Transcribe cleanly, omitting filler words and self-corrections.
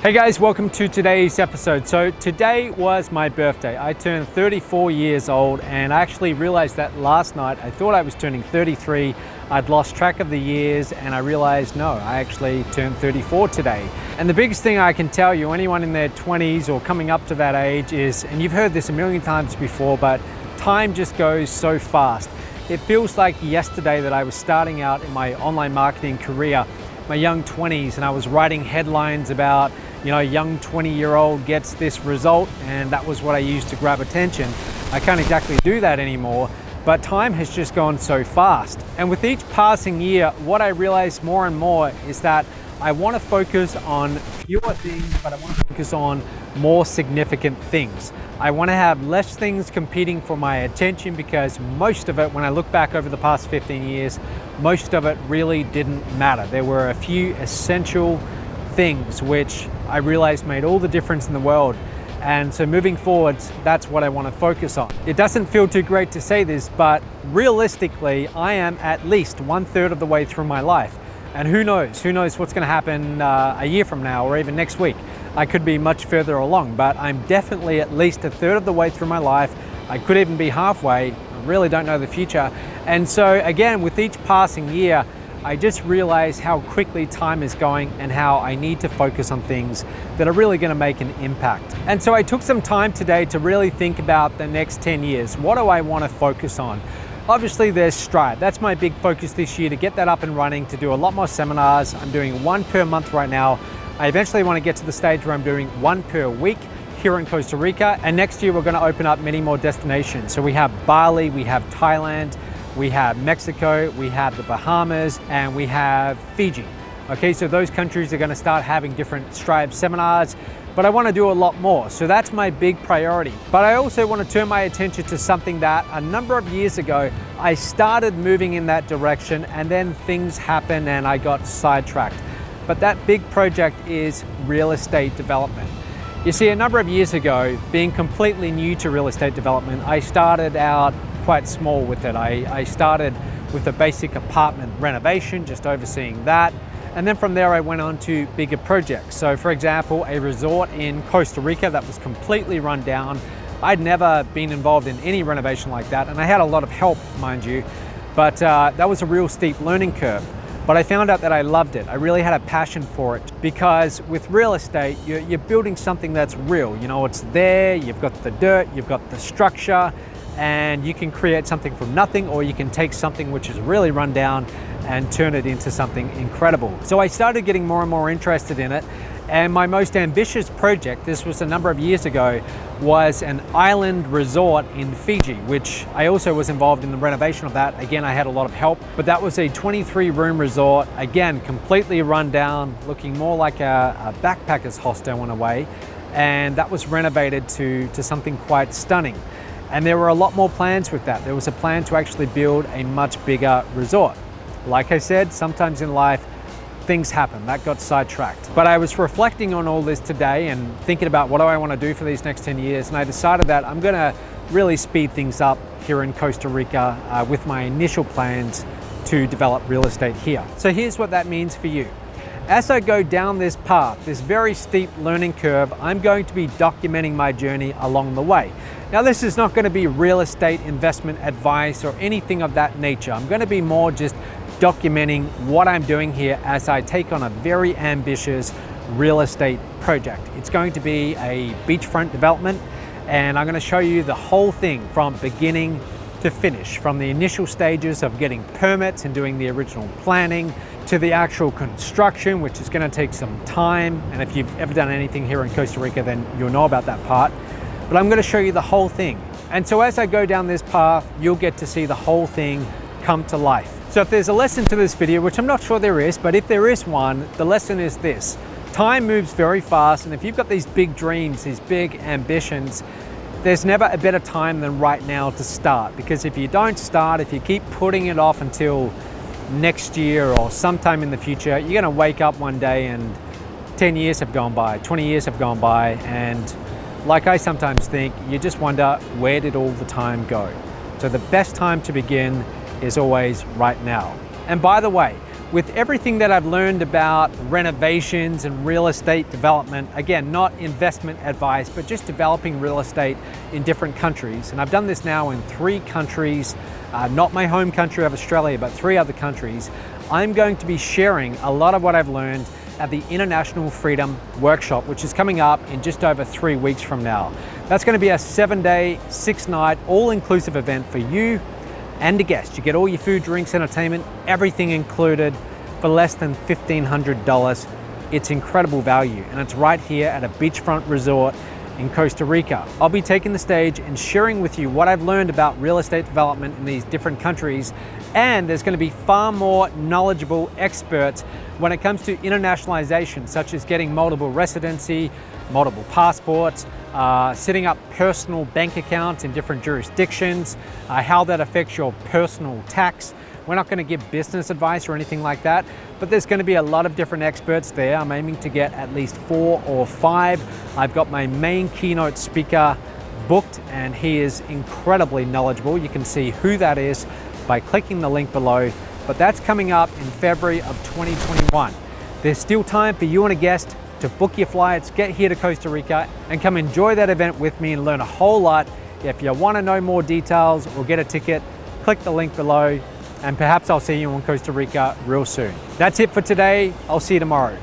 Hey guys, welcome to today's episode. So today was my birthday. I turned 34 years old and I actually realized that last night. I thought I was turning 33. I'd lost track of the years and I realized no, I actually turned 34 today. And the biggest thing I can tell you, anyone in their 20s or coming up to that age is, and you've heard this a million times before, but time just goes so fast. It feels like yesterday that I was starting out in my online marketing career, my young 20s, and I was writing headlines about, young 20-year-old gets this result, and that was what I used to grab attention. I can't exactly do that anymore, but time has just gone so fast. And with each passing year, what I realize more and more is that I want to focus on fewer things, but I want to focus on more significant things. I want to have less things competing for my attention because most of it, when I look back over the past 15 years, most of it really didn't matter. There were a few essential things which I realized made all the difference in the world. And so moving forwards, that's what I want to focus on. It doesn't feel too great to say this, but realistically, I am at least 1/3 of the way through my life. And who knows what's going to happen a year from now or even next week. I could be much further along, but I'm definitely at least 1/3 of the way through my life. I could even be halfway. I really don't know the future. And so again, with each passing year, I just realize how quickly time is going and how I need to focus on things that are really going to make an impact. And so I took some time today to really think about the next 10 years. What do I want to focus on? Obviously there's Stride. That's my big focus this year, to get that up and running, to do a lot more seminars. I'm doing one per month right now. I eventually want to get to the stage where I'm doing one per week here in Costa Rica. And next year we're going to open up many more destinations. So we have Bali, we have Thailand, we have Mexico, we have the Bahamas, and we have Fiji. Okay, so those countries are going to start having different Stride seminars, but I want to do a lot more. So that's my big priority. But I also want to turn my attention to something that a number of years ago, I started moving in that direction and then things happened and I got sidetracked. But that big project is real estate development. You see, a number of years ago, being completely new to real estate development, I started out quite small with it. I started with a basic apartment renovation, just overseeing that. And then from there, I went on to bigger projects. So for example, a resort in Costa Rica that was completely run down. I'd never been involved in any renovation like that. And I had a lot of help, mind you, but that was a real steep learning curve. But I found out that I loved it. I really had a passion for it because with real estate, you're building something that's real. It's there, you've got the dirt, you've got the structure, and you can create something from nothing, or you can take something which is really run down and turn it into something incredible. So I started getting more and more interested in it. And my most ambitious project, this was a number of years ago, was an island resort in Fiji, which I also was involved in the renovation of that. Again, I had a lot of help, but that was a 23-room resort, again, completely run down, looking more like a backpacker's hostel in a way. And that was renovated to something quite stunning. And there were a lot more plans with that. There was a plan to actually build a much bigger resort. Like I said, sometimes in life, things happen. That got sidetracked. But I was reflecting on all this today and thinking about what do I want to do for these next 10 years. And I decided that I'm going to really speed things up here in Costa Rica with my initial plans to develop real estate here. So here's what that means for you. As I go down this path, this very steep learning curve, I'm going to be documenting my journey along the way. Now, this is not going to be real estate investment advice or anything of that nature. I'm going to be more just documenting what I'm doing here as I take on a very ambitious real estate project. It's going to be a beachfront development, and I'm going to show you the whole thing from beginning to finish, from the initial stages of getting permits and doing the original planning to the actual construction, which is going to take some time. And if you've ever done anything here in Costa Rica, then you'll know about that part. But I'm going to show you the whole thing. And so as I go down this path, you'll get to see the whole thing come to life. So if there's a lesson to this video, which I'm not sure there is, but if there is one, the lesson is this. Time moves very fast, and if you've got these big dreams, these big ambitions, there's never a better time than right now to start. Because if you don't start, if you keep putting it off until next year or sometime in the future, you're going to wake up one day and 10 years have gone by, 20 years have gone by, and like I sometimes think, you just wonder, where did all the time go? So the best time to begin is always right now. And by the way, With everything that I've learned about renovations and real estate development, again, not investment advice, but just developing real estate in different countries. And I've done this now in 3 countries, not my home country of Australia, but 3 other countries. I'm going to be sharing a lot of what I've learned at the International Freedom Workshop, which is coming up in just over 3 weeks from now. That's going to be a 7-day, 6-night, all-inclusive event for you and a guest. You get all your food, drinks, entertainment, everything included for less than $1,500. It's incredible value, and it's right here at a beachfront resort in Costa Rica. I'll be taking the stage and sharing with you what I've learned about real estate development in these different countries, and there's going to be far more knowledgeable experts when it comes to internationalization, such as getting multiple residency, multiple passports, setting up personal bank accounts in different jurisdictions, how that affects your personal tax. We're not going to give business advice or anything like that, but there's going to be a lot of different experts there. I'm aiming to get at least 4 or 5. I've got my main keynote speaker booked, and he is incredibly knowledgeable. You can see who that is by clicking the link below, but that's coming up in February of 2021. There's still time for you and a guest to book your flights, get here to Costa Rica, and come enjoy that event with me and learn a whole lot. If you want to know more details or get a ticket, click the link below, and perhaps I'll see you in Costa Rica real soon. That's it for today. I'll see you tomorrow.